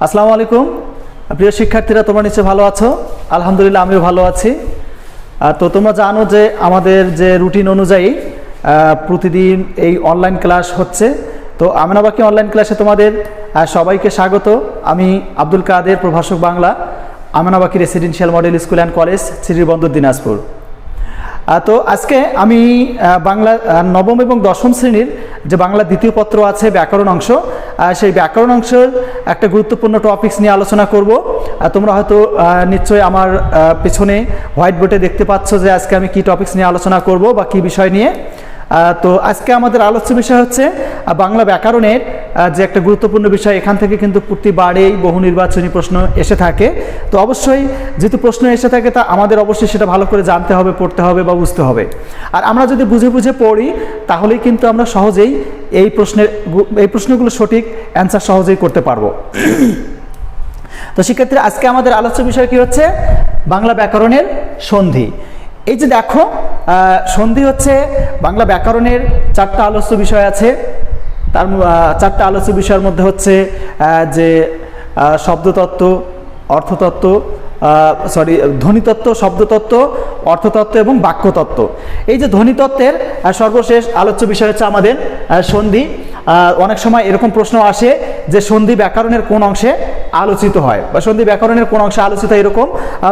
আসসালামু আলাইকুম প্রিয় শিক্ষার্থীরা, তোমরা নিশ্চয়ই ভালো আছো। আলহামদুলিল্লাহ আমিও ভালো আছি। তো তোমরা জানো যে আমাদের যে রুটিন অনুযায়ী প্রতিদিন এই অনলাইন ক্লাস হচ্ছে। তো আমিনাবাকি অনলাইন ক্লাসে তোমাদের সবাইকে স্বাগত। আমি আব্দুল কাদের, প্রভাষক Bangla, Aminabaki residential model school and college, Sribandar, Dinajpur. তো আজকে আমি বাংলা নবম এবং দশম শ্রেণীর যে বাংলা দ্বিতীয় পত্র আছে ব্যাকরণ অংশ, সেই ব্যাকরণ অংশের একটা গুরুত্বপূর্ণ টপিকস নিয়ে আলোচনা করব। তোমরা হয়তো নিশ্চয়ই আমার পেছনে হোয়াইট বোর্ডে দেখতে পাচ্ছ যে আজকে আমি কি টপিকস নিয়ে আলোচনা করব বা কি বিষয় নিয়ে। তো আজকে আমাদের আলোচ্য বিষয় হচ্ছে বাংলা ব্যাকরণের যে একটা গুরুত্বপূর্ণ বিষয়। এখান থেকে কিন্তু প্রতিবারেই বহু নির্বাচনী প্রশ্ন এসে থাকে। তো অবশ্যই যেহেতু প্রশ্ন এসে থাকে, তা আমাদের অবশ্যই সেটা ভালো করে জানতে হবে, পড়তে হবে বা বুঝতে হবে। আর আমরা যদি বুঝে বুঝে পড়ি তাহলেই কিন্তু আমরা সহজেই এই প্রশ্নগুলো সঠিক অ্যান্সার সহজেই করতে পারবো। তো শিক্ষার্থীরা, আজকে আমাদের আলোচ্য বিষয় কি হচ্ছে? বাংলা ব্যাকরণের সন্ধি। এই যে দেখো, সন্ধি হচ্ছে বাংলা ব্যাকরণের চারটা আলোচ্য বিষয় আছে। তার চারটা আলোচ্য বিষয়ের মধ্যে হচ্ছে যে শব্দতত্ত্ব, অর্থতত্ত্ব, ধ্বনিতত্ত্ব, শব্দতত্ত্ব, অর্থতত্ত্ব এবং বাক্যতত্ত্ব। এই যে ধ্বনিতত্ত্বের সর্বশেষ আলোচ্য বিষয় হচ্ছে আমাদের সন্ধি। অনেক সময় এরকম প্রশ্ন আসে যে সন্ধি ব্যাকরণের কোন অংশে আলোচিত হয় বা সন্ধি ব্যাকরণের কোন অংশে আলোচিত হয়, এরকম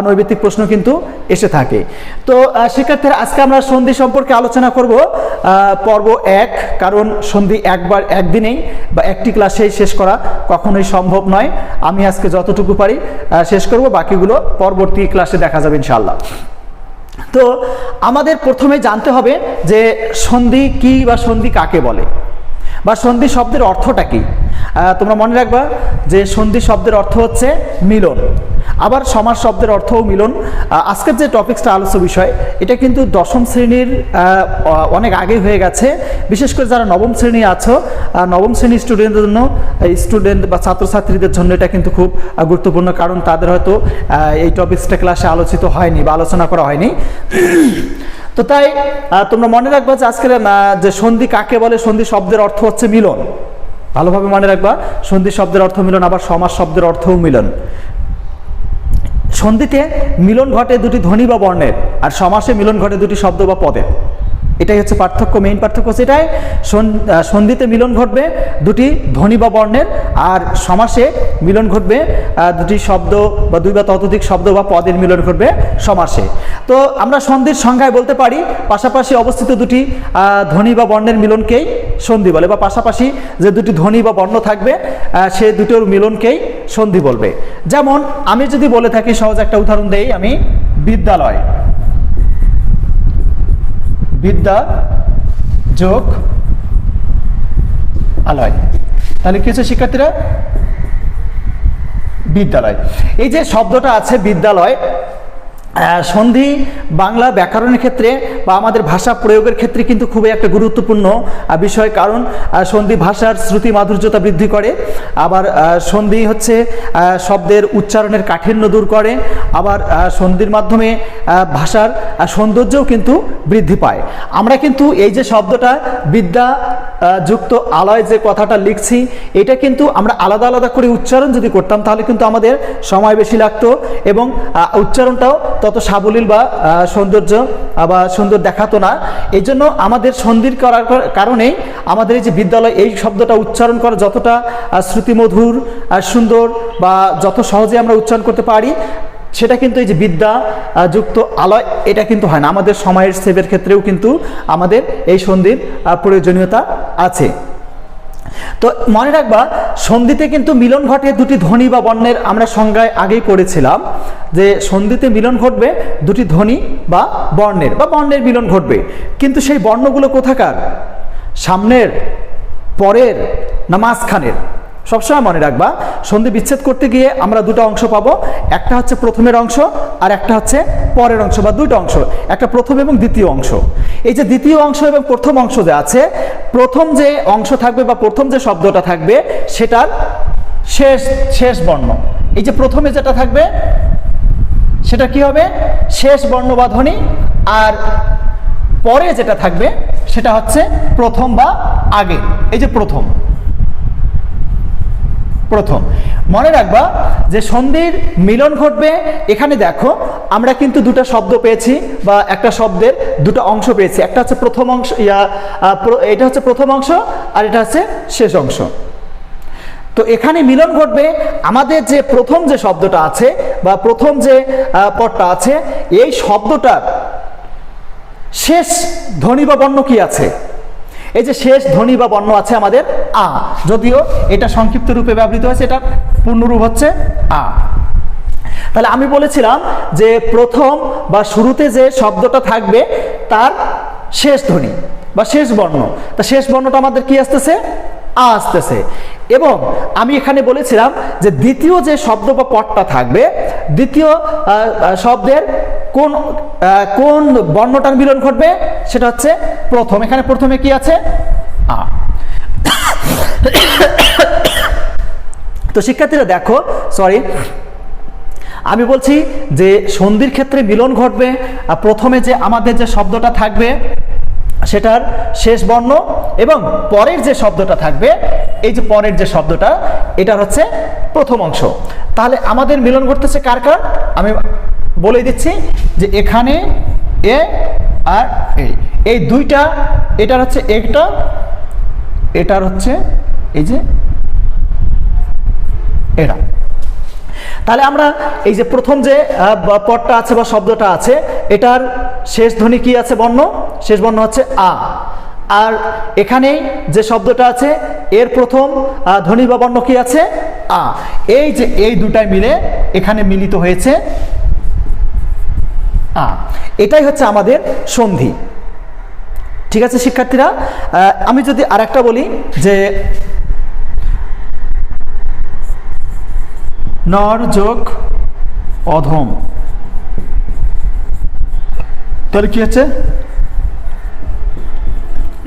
নৈবেত্তিক প্রশ্ন কিন্তু এসে থাকে। তো শিক্ষার্থীরা, আজকে আমরা সন্ধি সম্পর্কে আলোচনা করব পর্ব 1, কারণ সন্ধি একদিনেই বা একটি ক্লাসেই শেষ করা কখনোই সম্ভব নয়। আমি আজকে যতটুকু পারি শেষ করব, বাকিগুলো পরবর্তী ক্লাসে দেখা যাবে ইনশাআল্লাহ। তো আমাদের প্রথমে জানতে হবে যে সন্ধি কি বা সন্ধি কাকে বলে বা সন্ধি শব্দের অর্থটা কি। তোমরা মনে রাখবা যে সন্ধি শব্দের অর্থ হচ্ছে মিলন, আবার সমাস শব্দের অর্থও মিলন। আজকের যে টপিকসটা আলোচ্য বিষয়, এটা কিন্তু দশম শ্রেণীর অনেক আগে হয়ে গেছে। বিশেষ করে যারা নবম শ্রেণী আছো, নবম শ্রেণীর স্টুডেন্টদের জন্য, স্টুডেন্ট বা ছাত্রছাত্রীদের জন্য এটা কিন্তু খুব গুরুত্বপূর্ণ, কারণ তাদের হয়তো এই টপিকসটা ক্লাসে আলোচিত হয়নি বা আলোচনা করা হয়নি। তো তাই তোমরা মনে রাখবা যে আজকের যে সন্ধি কাকে বলে, সন্ধি শব্দের অর্থ হচ্ছে মিলন। ভালোভাবে মনে রাখবা, সন্ধি শব্দের অর্থ মিলন, আবার সমাস শব্দের অর্থও মিলন। সন্ধিতে মিলন ঘটে দুটি ধ্বনি বা বর্ণের, আর সমাসে মিলন ঘটে দুটি শব্দ বা পদের। এটাই হচ্ছে পার্থক্য, মেইন পার্থক্য সেটাই। সন্ধিতে মিলন ঘটবে দুটি ধ্বনি বা বর্ণের, আর সমাসে মিলন ঘটবে দুটি শব্দ বা দুই বা ততোধিক শব্দ বা পদের মিলন ঘটবে সমাসে। তো আমরা সন্ধির সংজ্ঞায় বলতে পারি পাশাপাশি অবস্থিত দুটি ধ্বনি বা বর্ণের মিলনকেই সন্ধি বলে, বা পাশাপাশি যে দুটি ধ্বনি বা বর্ণ থাকবে সে দুটোর মিলনকেই সন্ধি বলবে। যেমন আমি যদি বলে থাকি, সহজ একটা উদাহরণ দেই আমি, বিদ্যালয়, বিদ্যা যোগ আলয়, তাহলে কি হচ্ছে শিক্ষার্থীরা? বিদ্যালয়। এই যে শব্দটা আছে বিদ্যালয়, সন্ধি বাংলা ব্যাকরণের ক্ষেত্রে বা আমাদের ভাষা প্রয়োগের ক্ষেত্রে কিন্তু খুবই একটা গুরুত্বপূর্ণ বিষয়, কারণ সন্ধি ভাষার শ্রুতি মাধুর্যতা বৃদ্ধি করে, আবার সন্ধি হচ্ছে শব্দের উচ্চারণের কাঠিন্য দূর করে, আবার সন্ধির মাধ্যমে ভাষার সৌন্দর্যও কিন্তু বৃদ্ধি পায়। আমরা কিন্তু এই যে শব্দটা বিদ্যা যুক্ত আলয় যে কথাটা লিখছি, এটা কিন্তু আমরা আলাদা আলাদা করে উচ্চারণ যদি করতাম তাহলে কিন্তু আমাদের সময় বেশি লাগতো এবং উচ্চারণটাও তত সাবলীল বা সৌন্দর্য বা সুন্দর দেখাতো না। এই জন্য আমাদের সন্ধির করার কারণেই আমাদের এই যে বিদ্যালয়, এই শব্দটা উচ্চারণ করা যতটা শ্রুতিমধুর আর সুন্দর বা যত সহজে আমরা উচ্চারণ করতে পারি, সেটা কিন্তু এই যে বিদ্যা যুক্ত আলয় এটা কিন্তু হয় না। আমাদের সময়ের সেভের ক্ষেত্রেও কিন্তু আমাদের এই সন্ধির প্রয়োজনীয়তা আছে। তো মনে রাখবা, সন্ধিতে কিন্তু মিলন ঘটে দুটি ধ্বনি বা বর্ণের। আমরা সংজ্ঞায় আগেই পড়েছিলাম যে সন্ধিতে মিলন ঘটবে দুটি ধ্বনি বা বর্ণের মিলন ঘটবে, কিন্তু সেই বর্ণগুলো কোথাকার? সামনের, পরের না মাঝখানের? সবসময় মনে রাখবা, সন্ধি বিচ্ছেদ করতে গিয়ে আমরা দুটো অংশ পাবো, একটা হচ্ছে প্রথমের অংশ আর একটা হচ্ছে পরের অংশ, বা দুটো অংশ, একটা প্রথম এবং দ্বিতীয় অংশ। এই যে দ্বিতীয় অংশ এবং প্রথম অংশ যে আছে, প্রথম যে অংশ থাকবে বা প্রথম যে শব্দটা থাকবে সেটার শেষ বর্ণ, এই যে প্রথমে যেটা থাকবে সেটা কি হবে? শেষ বর্ণ বা ধ্বনি, আর পরে যেটা থাকবে সেটা হচ্ছে প্রথম বা আগে। এই যে প্রথম, প্রথম। মনে রাখবা যে সন্ধির মিলন ঘটবে, এখানে দেখো আমরা কিন্তু দুটো শব্দ পেয়েছি বা একটা শব্দের দুটো অংশ পেয়েছি, একটা হচ্ছে প্রথম অংশ, এটা হচ্ছে প্রথম অংশ আর এটা হচ্ছে শেষ অংশ। তো এখানে মিলন ঘটবে, আমাদের যে প্রথম যে শব্দটা আছে বা প্রথম যে পদটা আছে, এই শব্দটার শেষ ধ্বনি বা বর্ণ কি আছে? এই যে শেষ ধ্বনি বা বর্ণ আছে আমাদের আ, যদিও এটা সংক্ষিপ্ত রূপে ব্যবহৃত হয়েছে, এটা পূর্ণরূপ হচ্ছে আ। তাহলে আমি বলেছিলাম যে প্রথম বা শুরুতে যে শব্দটা থাকবে তার শেষ ধ্বনি বা শেষ বর্ণ, তা শেষ বর্ণটা আমাদের কি আসতেছে? আ আসতেছে। এবং আমি এখানে বলেছিলাম যে দ্বিতীয় যে শব্দ বা পদটা থাকবে, দ্বিতীয় শব্দের কোন কোন বর্ণটার মিলন ঘটবে? সেটা হচ্ছে প্রথম। এখানে প্রথমে কি আছে? আ। তো শিক্ষার্থীরা দেখো, সরি, আমি বলছি যে সন্ধির ক্ষেত্রে মিলন ঘটবে প্রথমে যে আমাদের যে শব্দটা থাকবে সেটার শেষ বর্ণ, এবং পরের যে শব্দটা থাকবে, এই যে পরের যে শব্দটা, এটার হচ্ছে প্রথম অংশ। তাহলে আমাদের মিলন ঘটতেছে কার কার? আমি বলে দিচ্ছি যে এখানে এ আর এই দুইটা, এটার হচ্ছে একটা, এটার হচ্ছে এই যে এরা। তাহলে আমরা এই যে প্রথম যে পদটা আছে বা শব্দটা আছে, এটার শেষ ধ্বনি কি আছে? বর্ণ, শেষ বর্ণ হচ্ছে আ। আর এখানে যে শব্দটা আছে এর প্রথম ধ্বনি বা বর্ণ কি আছে? আ। এই যে এই দুটাই মিলে এখানে মিলিত হয়েছে আ। এটাই হচ্ছে আমাদের সন্ধি। ঠিক আছে শিক্ষার্থীরা, আমি যদি আরেকটা বলি যে নর যোগ অধম, তাহলে কি হচ্ছে?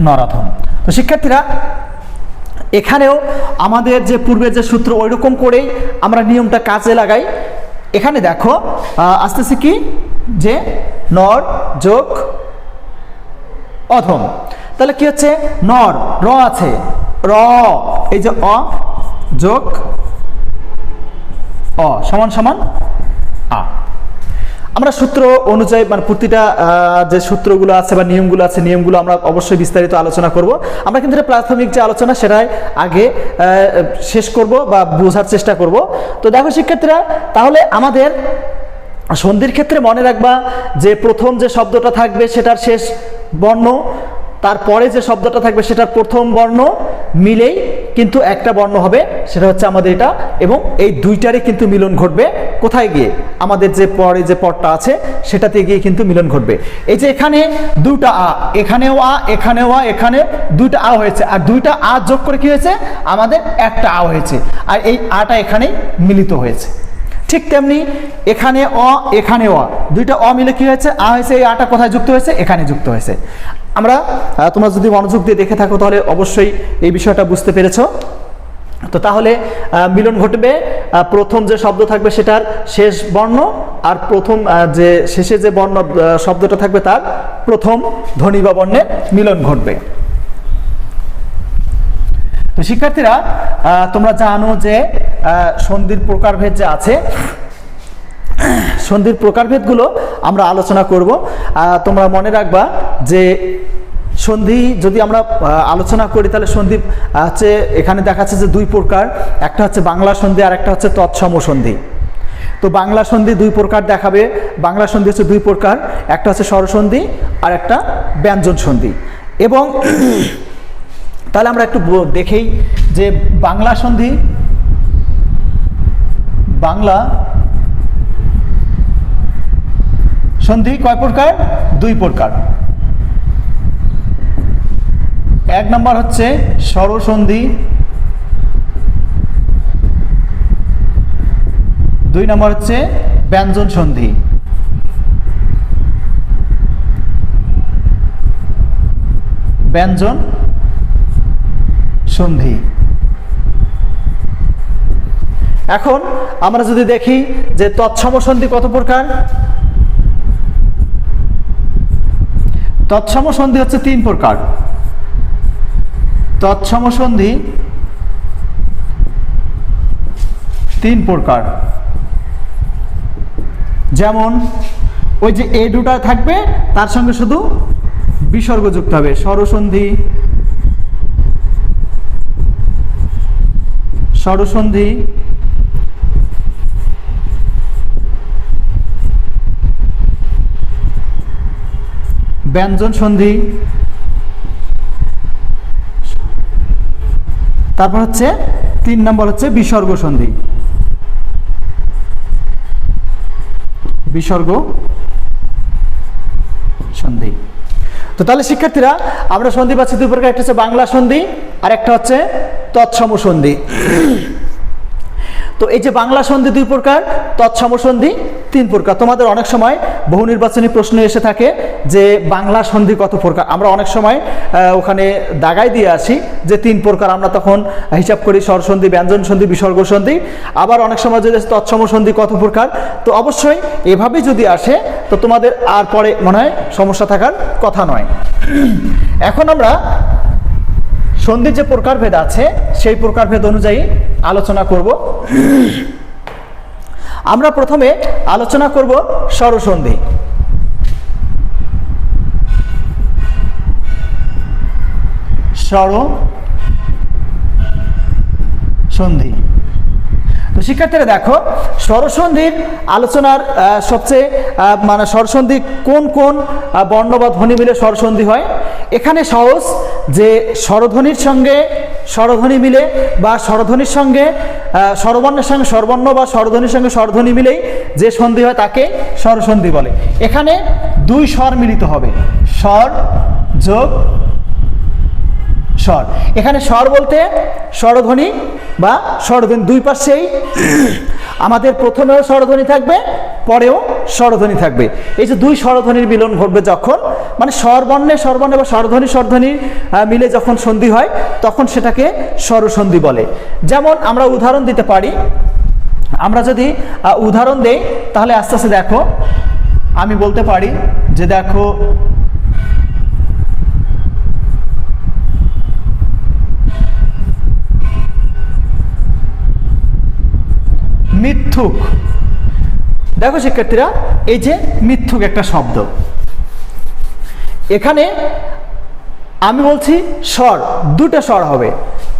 নরাধম। তো শিক্ষার্থীরা এখানেও আমাদের যে পূর্বের যে সূত্র, ওই রকম করেই আমরা নিয়মটা কাজে লাগাই। এখানে দেখো আসতেছে কি যে নর যোগ অধম, তাহলে কি হচ্ছে? নর, র আছে, র, এই যে অ যোগ অ সমান সমান আ। আমরা সূত্র অনুযায়ী মানে প্রতিটা যে সূত্রগুলো আছে বা নিয়মগুলো আছে, নিয়মগুলো আমরা অবশ্যই বিস্তারিত আলোচনা করব। আমরা কিন্তু এটা প্রাথমিক যে আলোচনা সেটাই আগে শেষ করব বা বোঝার চেষ্টা করব। তো দেখো শিক্ষার্থীরা, তাহলে আমাদের সন্ধির ক্ষেত্রে মনে রাখবা যে প্রথম যে শব্দটা থাকবে সেটার শেষ বর্ণ, তারপরে যে শব্দটা থাকবে সেটার প্রথম বর্ণ মিলেই কিন্তু একটা বর্ণ হবে, সেটা হচ্ছে আমাদের এটা। এবং এই দুইটারই কিন্তু মিলন ঘটবে কোথায় গিয়ে? আমাদের যে পরে যে পদটা আছে সেটাতে গিয়ে কিন্তু মিলন ঘটবে। এই যে এখানে দুটা আ, এখানেও আ, এখানেও আ, এখানে দুইটা আ হয়েছে, আর দুইটা আ যোগ করে কি হয়েছে? আমাদের একটা আ হয়েছে, আর এই আটা এখানেই মিলিত হয়েছে। ঠিক তেমনি এখানে অ, এখানে অ, দুইটা অ মিলে কি হয়েছে? আ হয়েছে। এই আটা কোথায় যুক্ত হয়েছে? এখানে যুক্ত হয়েছে। আমরা তোমরা যদি মনোযোগ দিয়ে দেখে থাকো তাহলে অবশ্যই এই বিষয়টা বুঝতে পেরেছ। তো তাহলে মিলন ঘটবে প্রথম যে শব্দ থাকবে সেটার শেষ বর্ণ, আর প্রথম যে শেষে যে বর্ণ শব্দটা থাকবে তার প্রথম ধ্বনি বা বর্ণের মিলন ঘটবে। তো শিক্ষার্থীরা তোমরা জানো যে সন্ধির প্রকারভেদ যে আছে, সন্ধির প্রকারভেদগুলো আমরা আলোচনা করব। তোমরা মনে রাখবা যে সন্ধি যদি আমরা আলোচনা করি তাহলে সন্ধি হচ্ছে এখানে দেখাচ্ছে যে দুই প্রকার, একটা হচ্ছে বাংলা সন্ধি আর একটা হচ্ছে তৎসম সন্ধি। তো বাংলা সন্ধি দুই প্রকার দেখাবে। বাংলা সন্ধি হচ্ছে দুই প্রকার, একটা হচ্ছে স্বরসন্ধি আর একটা ব্যঞ্জন সন্ধি। এবং তাহলে আমরা একটু দেখেই যে বাংলা সন্ধি, বাংলা সন্ধি কয় প্রকার? দুই প্রকার। এক নম্বর হচ্ছে স্বরসন্ধি, দুই নম্বর হচ্ছে ব্যঞ্জন সন্ধি। ব্যঞ্জন সন্ধি। এখন আমরা যদি দেখি যে তৎসম সন্ধি কত প্রকার? তৎসম সন্ধি হচ্ছে তিন প্রকার। তৎসম সন্ধি তিন প্রকার। যেমন ওই যে এই দুটা থাকবে তার সঙ্গে শুধু বিসর্গ যুক্ত হবে, স্বরসন্ধি, স্বরসন্ধি, ব্যঞ্জন সন্ধি, তারপর হচ্ছে 3 নম্বর হচ্ছে বিসর্গ সন্ধি। বিসর্গ সন্ধি। তো তাহলে শিক্ষার্থীরা আমরা সন্ধি পাচ্ছি দুই প্রকার, একটা হচ্ছে বাংলা সন্ধি আর একটা হচ্ছে তৎসম সন্ধি। তো এই যে বাংলা সন্ধি দুই প্রকার, তৎসম সন্ধি 3 প্রকার। তোমাদের অনেক সময় বহু নির্বাচনী প্রশ্ন এসে থাকে যে বাংলা সন্ধি কত প্রকার, আমরা অনেক সময় ওখানে দাগাই দিয়ে আসি যে 3 প্রকার, আমরা তখন হিসাব করি স্বরসন্ধি, ব্যঞ্জন সন্ধি, বিসর্গ সন্ধি। আবার অনেক সময় যদি তৎসম সন্ধি কত প্রকার, তো অবশ্যই এভাবেই যদি আসে তো তোমাদের আর পরে মনে হয় সমস্যা থাকার কথা নয়। এখন আমরা সন্ধির যে প্রকারভেদ আছে সেই প্রকারভেদ অনুযায়ী আলোচনা করব। আমরা প্রথমে আলোচনা করব স্বরসন্ধি। স্বরসন্ধি। তো শিক্ষার্থীরা দেখো স্বরসন্ধির আলোচনার সবচেয়ে মানে স্বরসন্ধি কোন কোন বর্ণ বা ধ্বনি মিলে স্বরসন্ধি হয়। এখানে সহজ যে স্বরধ্বনির সঙ্গে স্বরধ্বনি মিলে বা স্বরধ্বনির সঙ্গে স্বরবর্ণের সঙ্গে স্বরবর্ণ বা স্বরধ্বনির সঙ্গে স্বরধ্বনি মিলেই যে সন্ধি হয় তাকে স্বরসন্ধি বলে। এখানে 2 স্বর মিলিত হবে, স্বর যোগ স্বর। এখানে স্বর বলতে স্বরধ্বনি বা স্বরধ্বনি দুই পাশেই আমাদের প্রথমেও স্বরধ্বনি থাকবে, পরেও স্বরধ্বনি থাকবে। এই যে 2 স্বরধ্বনির মিলন ঘটবে যখন, মানে স্বরবর্ণে স্বরবর্ণে বা স্বরধ্বনি স্বরধ্বনি মিলে যখন সন্ধি হয় তখন সেটাকে স্বরসন্ধি বলে। যেমন আমরা উদাহরণ দিতে পারি, আমরা যদি উদাহরণ দেই তাহলে আস্তে আস্তে দেখো আমি বলতে পারি যে দেখো মিথ্যুক। দেখো শিক্ষার্থীরা এই যে মিথ্যুক একটা শব্দ, এখানে আমি বলছি স্বর, 2টা স্বর হবে।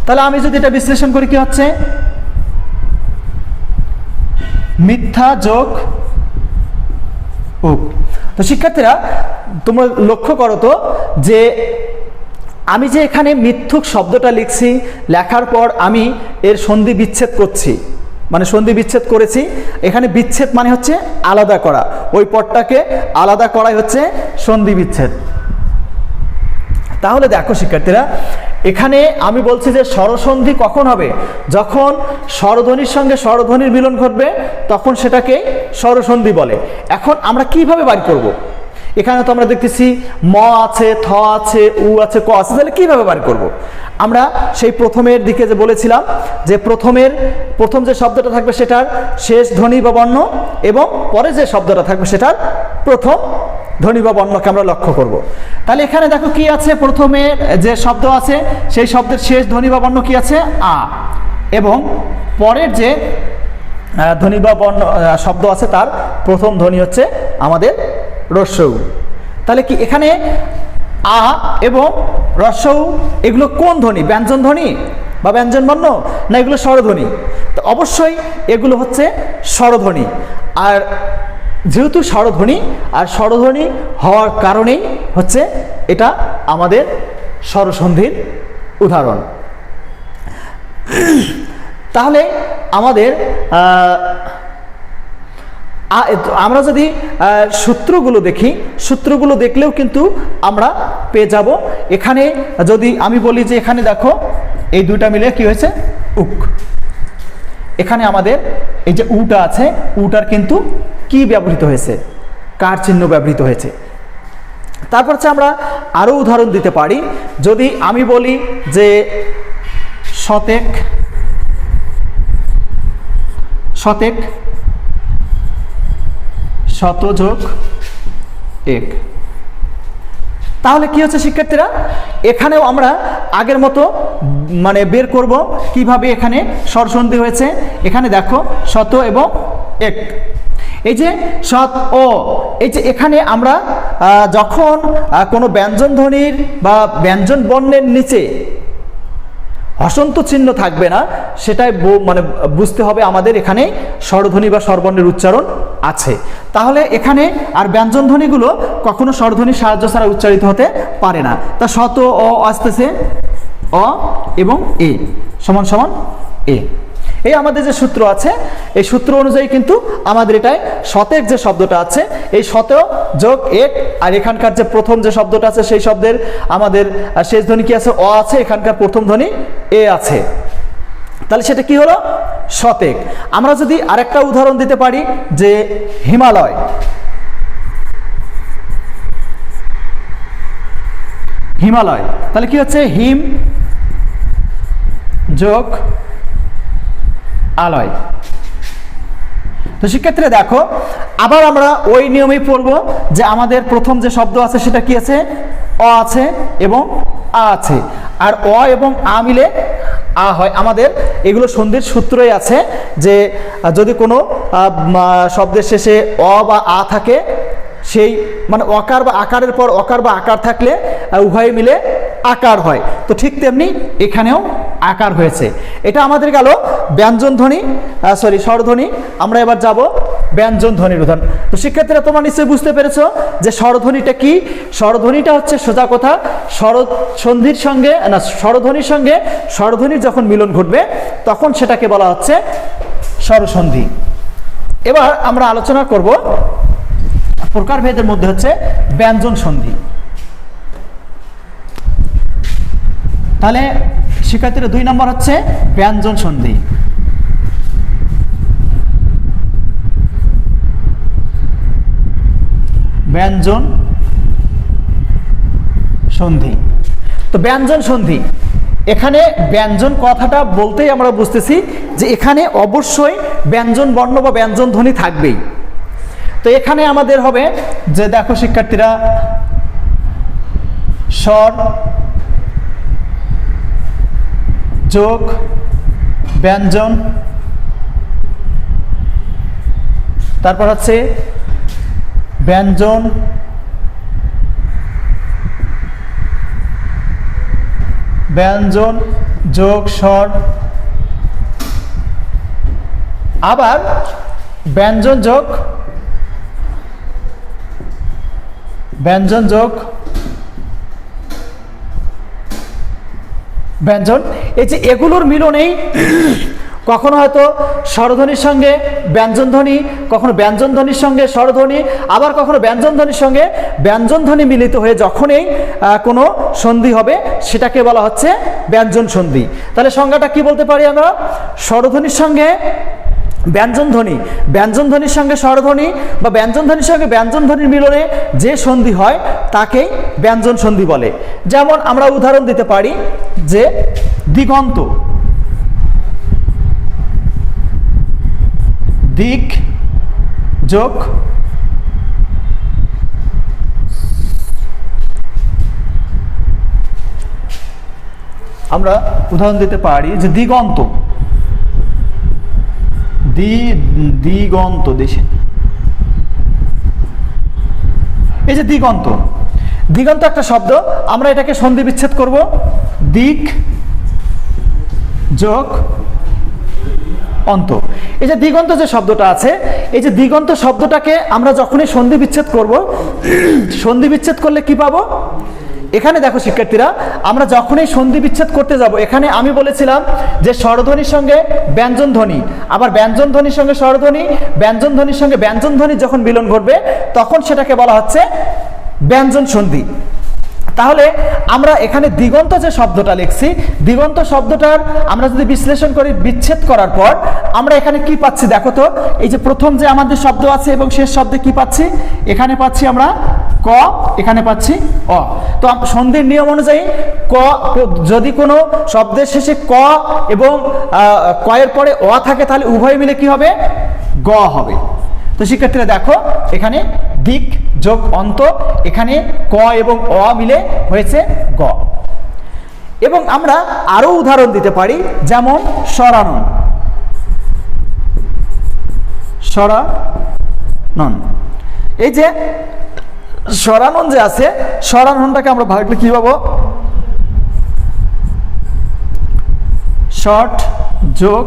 তাহলে আমি যদি এটা বিশ্লেষণ করি কি হচ্ছে, মিথ্যা যোগ উক। তো শিক্ষার্থীরা তোমরা লক্ষ্য করো তো যে আমি যে এখানে মিথ্যুক শব্দটা লিখছি, লেখার পর আমি এর সন্ধি বিচ্ছেদ করছি, মানে সন্ধি বিচ্ছেদ করেছি। এখানে বিচ্ছেদ মানে হচ্ছে আলাদা করা, ওই পদটাকে আলাদা করাই হচ্ছে সন্ধি বিচ্ছেদ। তাহলে দেখো শিক্ষার্থীরা এখানে আমি বলছি যে স্বরসন্ধি কখন হবে, যখন স্বরধ্বনির সঙ্গে স্বরধ্বনির মিলন ঘটবে তখন সেটাকে স্বরসন্ধি বলে। এখন আমরা কিভাবে বাড়ি করব, এখানে তো আমরা দেখতেছি ম আছে, থ আছে, উ আছে, ক আছে, তাহলে কিভাবে বাড়ি করব। আমরা সেই প্রথমের দিকে যে বলেছিলাম যে প্রথম যে শব্দটা থাকবে সেটার শেষ ধ্বনি বা বর্ণ এবং পরে যে শব্দটা থাকবে সেটার প্রথম ধ্বনি বা বর্ণকে আমরা লক্ষ্য করব। তাহলে এখানে দেখো কি আছে, প্রথমে যে শব্দ আছে সেই শব্দের শেষ ধ্বনি বা বর্ণ কি আছে, আ, এবং পরের যে ধ্বনি বা বর্ণ শব্দ আছে তার প্রথম ধ্বনি হচ্ছে আমাদের রস্যউ। তাহলে কি এখানে আ এবং রস্যউ এগুলো কোন ধ্বনি, ব্যঞ্জন ধ্বনি বা ব্যঞ্জন বর্ণ না এগুলো স্বরধ্বনি? তো অবশ্যই এগুলো হচ্ছে স্বরধ্বনি। আর যেহেতু স্বরধ্বনি আর স্বরধ্বনি হওয়ার কারণেই হচ্ছে এটা আমাদের স্বরসন্ধির উদাহরণ। তাহলে আমাদের আমরা যদি সূত্রগুলো দেখি, সূত্রগুলো দেখলেও কিন্তু আমরা পেয়ে যাব। এখানে যদি আমি বলি যে এখানে দেখো এই 2টা মিলে কি হয়েছে, উক। এখানে আমাদের এই যে উটা আছে, উটার কিন্তু কি ব্যবহৃত হয়েছে, কার চিহ্ন ব্যবহৃত হয়েছে। তারপর হচ্ছে আমরা আরও উদাহরণ দিতে পারি, যদি আমি বলি যে শতেক, শতেক শতযোগ এক, তাহলে কি হচ্ছে শিক্ষার্থীরা এখানেও আমরা আগের মতো মানে বের করব কিভাবে এখানে স্বরসন্ধি হয়েছে। এখানে দেখো শত এবং এক, এই যে শত ও, এই যে এখানে আমরা যখন কোনো ব্যঞ্জন ধ্বনির বা ব্যঞ্জন বর্ণের নিচে হসন্ত চিহ্ন থাকবে না, সেটাই মানে বুঝতে হবে আমাদের এখানে স্বরধ্বনি বা স্বরবর্ণের উচ্চারণ আছে। তাহলে এখানে আর ব্যঞ্জন ধ্বনিগুলো কখনো স্বরধ্বনির সাহায্য ছাড়া উচ্চারিত হতে পারে না। তা শত অ আসতেছে অ এবং এ সমান সমান এ। এই আমাদের যে সূত্র আছে, এই সূত্র অনুযায়ী কিন্তু আমাদের এটাই শতেক যে শব্দটা আছে, এই শত যোগ এক, আর এখানকার যে প্রথম যে শব্দটা আছে সেই শব্দের আমাদের শেষ ধ্বনি কি আছে? অ আছে, এখানকার প্রথম ধ্বনি এ আছে। তাহলে সেটা কি হলো? শতেক। আমরা যদি আরেকটা উদাহরণ দিতে পারি যে হিমালয়, হিমালয়, তাহলে কি হচ্ছে? হিম যোগ আলয়। তো শিক্ষার্থীরা দেখো, আবার আমরা ওই নিয়মেই পড়ব যে আমাদের প্রথম যে শব্দ আছে সেটা কি আছে? অ আছে এবং আ আছে, আর অ এবং আ মিলে আ হয়। আমাদের এগুলো সন্ধির সূত্রই আছে যে যদি কোনো শব্দের শেষে অ বা আ থাকে, সেই মানে অকার বা আকারের পর অকার বা আকার থাকলে উভয় মিলে আকার হয়। তো ঠিক তেমনি এখানেও আকার হয়েছে। এটা আমাদের গেল ব্যঞ্জন ধ্বনি, স্বরধ্বনি। আমরা এবার যাব ব্যঞ্জন ধ্বনির উদাহরণ। তো শিক্ষার্থীরা তোমরা নিশ্চয়ই বুঝতে পেরেছো যে স্বরধ্বনিটা কি। স্বরধ্বনিটা হচ্ছে সোজা কথা সন্ধির সঙ্গে না, স্বরধ্বনির সঙ্গে স্বরধ্বনির যখন মিলন ঘটবে তখন সেটাকে বলা হচ্ছে স্বরসন্ধি। এবার আমরা আলোচনা করব প্রকারভেদের মধ্যে হচ্ছে ব্যঞ্জন সন্ধি। তাহলে শিক্ষার্থীরা 2 নম্বর হচ্ছে ব্যঞ্জন সন্ধি। ব্যঞ্জন সন্ধি। তো ব্যঞ্জন সন্ধি, এখানে ব্যঞ্জন কথাটা বলতেই আমরা বুঝতেছি যে এখানে অবশ্যই ব্যঞ্জন বর্ণ বা ব্যঞ্জন ধ্বনি থাকবেই। তো এখানে আমাদের হবে যে দেখো শিক্ষার্থীরা, স্বর যোগ ব্যঞ্জন, তারপর হচ্ছে ব্যঞ্জন ব্যঞ্জন যোগ স্বর, আবার ব্যঞ্জন যোগ ব্যঞ্জন যোগ ব্যঞ্জন। এই যে এগুলোর মিলনেই কখনো হয়তো স্বরধ্বনির সঙ্গে ব্যঞ্জন ধ্বনি, কখনো ব্যঞ্জন ধ্বনির সঙ্গে স্বরধ্বনি, আবার কখনো ব্যঞ্জন ধ্বনির সঙ্গে ব্যঞ্জন ধ্বনি মিলিত হয়ে যখনই কোনো সন্ধি হবে সেটাকে বলা হচ্ছে ব্যঞ্জন সন্ধি। তাহলে সংজ্ঞাটা কি বলতে পারি আমরা? স্বরধ্বনির সঙ্গে ব্যঞ্জন ধ্বনি, ব্যঞ্জন ধ্বনির সঙ্গে স্বরধ্বনি বা ব্যঞ্জন ধ্বনির সঙ্গে ব্যঞ্জন ধ্বনির মিলনে যে সন্ধি হয় তাকেই ব্যঞ্জন সন্ধি বলে। যেমন আমরা উদাহরণ দিতে পারি যে দিগন্ত, দিক যোগ আমরা উদাহরণ দিতে পারি যে দিগন্ত, দিগন্ত দেশে, এই যে দিগন্ত, দিগন্ত একটা শব্দ, আমরা এটাকে সন্ধি বিচ্ছেদ করব দিক যোগ অন্ত। এই যে দিগন্ত যে শব্দটা আছে, এই যে দিগন্ত শব্দটাকে আমরা যখনই সন্ধি বিচ্ছেদ করব, সন্ধি বিচ্ছেদ করলে কি পাবো? এখানে দেখো শিক্ষার্থীরা, আমরা যখনই সন্ধি বিচ্ছেদ করতে যাব, এখানে আমি বলেছিলাম যে স্বরধ্বনির সঙ্গে ব্যঞ্জন ধ্বনি, আবার ব্যঞ্জন ধ্বনির সঙ্গে স্বরধ্বনি, ব্যঞ্জন ধ্বনির সঙ্গে ব্যঞ্জন ধ্বনি যখন মিলন ঘটবে তখন সেটাকে বলা হচ্ছে ব্যঞ্জন সন্ধি। তাহলে আমরা এখানে দিগন্ত যে শব্দটা লিখছি, দিগন্ত শব্দটার আমরা যদি বিশ্লেষণ করি বিচ্ছেদ করার পর আমরা এখানে কি পাচ্ছি দেখো তো। এই যে প্রথম যে আমাদের শব্দ আছে এবং শেষ শব্দে কি পাচ্ছি? এখানে পাচ্ছি আমরা ক, এখানে পাচ্ছি অ। তো সন্ধির নিয়ম অনুযায়ী ক, যদি কোনো শব্দের শেষে ক এবং ক এর পরে অ থাকে তাহলে উভয় মিলে কি হবে? গ হবে। তো শিক্ষার্থীরা দেখো, এখানে দিক যোগ অন্ত, এখানে ক এবং অ মিলে হয়েছে গ। এবং আমরা আরো উদাহরণ দিতে পারি, যেমন সরানন। সরানন, এই যে সরানন যে আছে, সরাননটাকে আমরা ভাগলে কি পাবো? শর্ট যোগ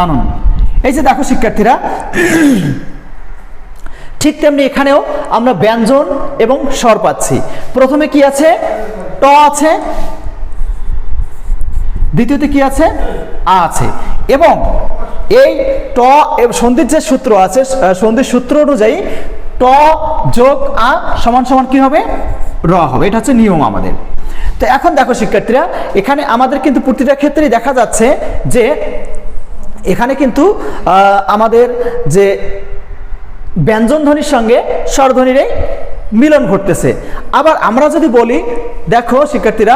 আনন। এই যে দেখো শিক্ষার্থীরা, ঠিক তেমনি এখানেও আমরা ব্যঞ্জন এবং স্বর পাচ্ছি। প্রথমে কি আছে? ট আছে, দ্বিতীয়তে কি আছে? আ আছে। এবং এই ট সন্ধির যে সূত্র আছে, সন্ধির সূত্র অনুযায়ী ট যোগ আ সমান সমান কি হবে? র হবে। এটা হচ্ছে নিয়ম আমাদের। তো এখন দেখো শিক্ষার্থীরা, এখানে আমাদের কিন্তু প্রতিটা ক্ষেত্রেই দেখা যাচ্ছে যে এখানে কিন্তু আমাদের যে ব্যঞ্জন ধ্বনির সঙ্গে স্বরধ্বনির এই মিলন ঘটতেছে। আবার আমরা যদি বলি, দেখো শিক্ষার্থীরা,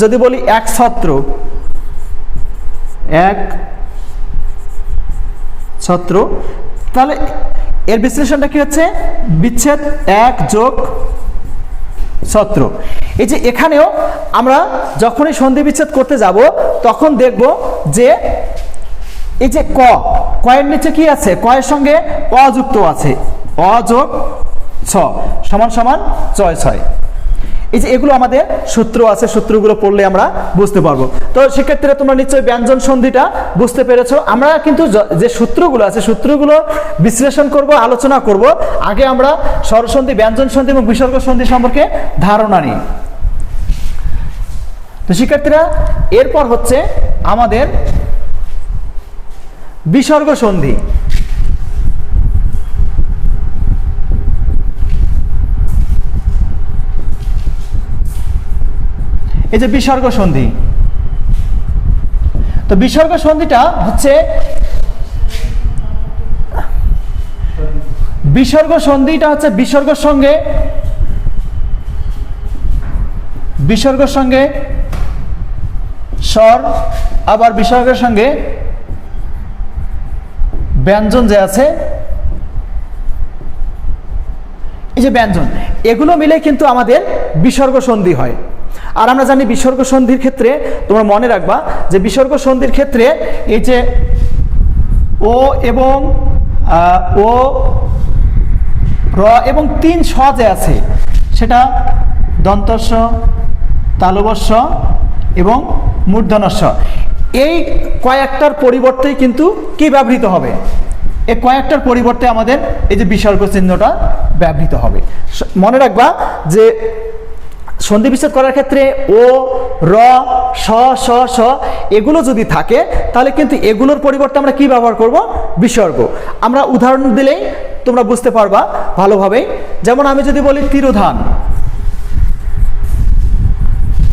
যদি বলি এক ছত্র, তাহলে এর বিশ্লেষণটা কি হচ্ছে? বিচ্ছেদ এক যোগ ছত্র। এই যে এখানেও আমরা যখনই সন্ধি বিচ্ছেদ করতে যাব, তখন দেখব যে এই যে কয়ের নিচে কি আছে? কয়ের সঙ্গে অ যুক্ত আছে, অ যোগ ছ সমান সমান ছয় ছয়। এই যে এগুলো আমাদের সূত্র আছে, সূত্রগুলো পড়লে আমরা বুঝতে পারবো। তো শিক্ষার্থীরা, তোমরা নিশ্চয়ই ব্যঞ্জন সন্ধিটা বুঝতে পেরেছো। আমরা কিন্তু যে সূত্রগুলো আছে, সূত্রগুলো বিশ্লেষণ করব, আলোচনা করব। আগে আমরা স্বরসন্ধি, ব্যঞ্জন সন্ধি এবং বিসর্গ সন্ধি সম্পর্কে ধারণা নিই। তো শিক্ষার্থীরা, এরপর হচ্ছে আমাদের বিসর্গ সন্ধি। এই যে বিসর্গ সন্ধি, তো বিসর্গ সন্ধিটা হচ্ছে, বিসর্গ সন্ধিটা হচ্ছে বিসর্গের সঙ্গে স্বর, আবার বিসর্গের সঙ্গে ব্যঞ্জন যে আছে, এই যে ব্যঞ্জন, এগুলো মিলে কিন্তু আমাদের বিসর্গ সন্ধি হয়। আর আমরা জানি বিসর্গ সন্ধির ক্ষেত্রে তোমরা মনে রাখবা যে বিসর্গ সন্ধির ক্ষেত্রে এই যে ও এবং ও, র এবং তিন স যে আছে, সেটা দন্তস্ব, তালবস্য এবং মূর্ধন্যস্ব, এই কয়েকটার পরিবর্তেই কিন্তু কি ব্যবহৃত হবে? এই কয়েকটার পরিবর্তে আমাদের এই যে বিসর্গ চিহ্নটা ব্যবহৃত হবে। মনে রাখবা যে সন্ধি বিচ্ছেদ করার ক্ষেত্রে ও, র, স, স, স এগুলো যদি থাকে, তাহলে কিন্তু এগুলোর পরিবর্তে আমরা কি ব্যবহার করব? বিসর্গ। আমরা উদাহরণ দিলেই তোমরা বুঝতে পারবা ভালোভাবেই। যেমন আমি যদি বলি তিরোধান,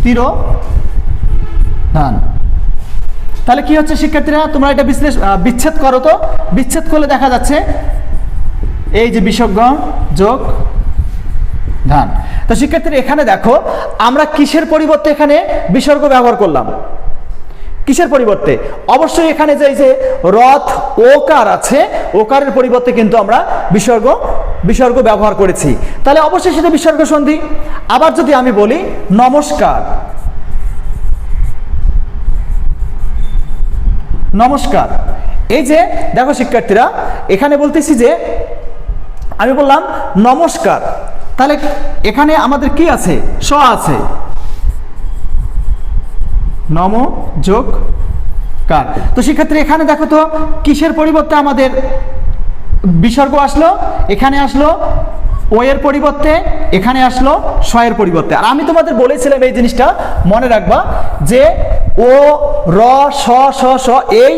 তিরোধান, তাহলে কি হচ্ছে শিক্ষার্থীরা? তোমরা এটা বিচ্ছেদ করো। তো বিচ্ছেদ করলে দেখা যাচ্ছে এই যে বিসর্গ যোগ ধান। তো শিক্ষার্থীরা, এখানে দেখো আমরা কিসের পরিবর্তে এখানে বিসর্গ ব্যবহার করলাম? কিসের পরিবর্তে? অবশ্যই এখানে যে রথ ওকার আছে, ওকারের পরিবর্তে কিন্তু আমরা বিসর্গ ব্যবহার করেছি। তাহলে অবশ্যই সেটা বিসর্গ সন্ধি। আবার যদি আমি বলি নমস্কার, নমস্কার, এই যে দেখো শিক্ষার্থীরা, এখানে বলতেছি যে আমি বললাম নমস্কার, তাহলে এখানে আমাদের কি আছে? স আছে, নম যোগ কার। তো শিক্ষার্থী, এখানে দেখো তো কিসের পরিবর্তে আমাদের বিসর্গ আসলো? এখানে আসলো ও এর পরিবর্তে, এখানে আসলো স এর পরিবর্তে। আর আমি তোমাদের বলেছিলাম এই জিনিসটা মনে রাখবা যে ও, র, স, স, স এই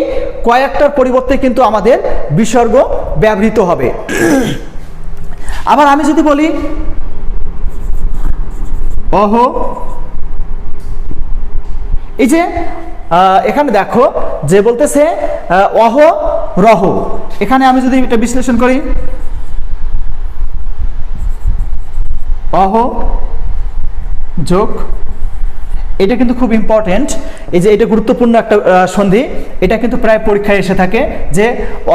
কয়েকটার পরিবর্তে কিন্তু আমাদের বিসর্গ ব্যবহৃত হবে। আবার আমি যদি বলি অহ, এই যে এখানে দেখো যে বলতেছে অহ রহ, এখানে আমি যদি এটা বিশ্লেষণ করি, অহ যোগ এটা কিন্তু খুব ইম্পর্টেন্ট, এই যে এটা গুরুত্বপূর্ণ একটা সন্ধি, এটা কিন্তু প্রায় পরীক্ষায় এসে থাকে যে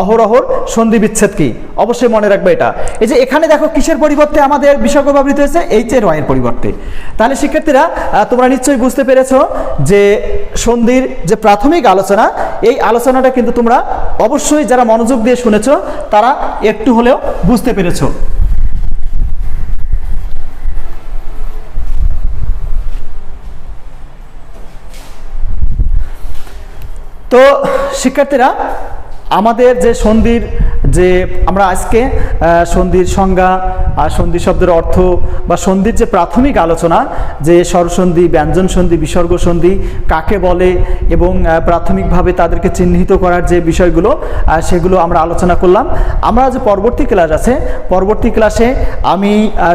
অহরহর সন্ধি বিচ্ছেদ কি, অবশ্যই মনে রাখবে এটা। এই যে এখানে দেখো কিসের পরিবর্তে আমাদের বিসর্গ ব্যবহৃত হয়েছে, এইচ এর ওয়াই এর পরিবর্তে। তাহলে শিক্ষার্থীরা তোমরা নিশ্চয়ই বুঝতে পেরেছো যে সন্ধির যে প্রাথমিক আলোচনা, এই আলোচনাটা কিন্তু তোমরা অবশ্যই যারা মনোযোগ দিয়ে শুনেছো তারা একটু হলেও বুঝতে পেরেছো। তো শিক্ষার্থীরা আমাদের যে সন্ধির যে আমরা আজকে সন্ধির সংজ্ঞা আর সন্ধি শব্দের অর্থ বা সন্ধির যে প্রাথমিক আলোচনা, যে স্বরসন্ধি, ব্যঞ্জন সন্ধি, বিসর্গ সন্ধি কাকে বলে এবং প্রাথমিকভাবে তাদেরকে চিহ্নিত করার যে বিষয়গুলো সেগুলো আমরা আলোচনা করলাম। আমরা যে পরবর্তী ক্লাস আছে, পরবর্তী ক্লাসে আমি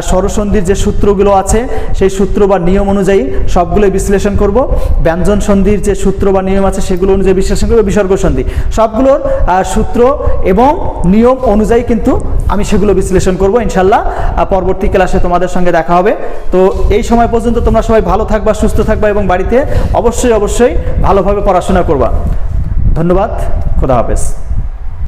স্বরসন্ধির যে সূত্রগুলো আছে সেই সূত্র বা নিয়ম অনুযায়ী সবগুলোই বিশ্লেষণ করব। ব্যঞ্জন সন্ধির যে সূত্র বা নিয়ম আছে সেগুলো অনুযায়ী বিশ্লেষণ করব। বিসর্গ সন্ধি সবগুলোর সূত্র এবং নিয়ম অনুযায়ী কিন্তু আমি সেগুলো বিশ্লেষণ করব ইনশাল্লাহ। পরবর্তী ক্লাসে তোমাদের সঙ্গে দেখা হবে। তো এই সময় পর্যন্ত তোমরা সবাই ভালো থাকবা, সুস্থ থাকবা এবং বাড়িতে অবশ্যই ভালোভাবে পড়াশোনা করবা। ধন্যবাদ, খোদা হাফেজ।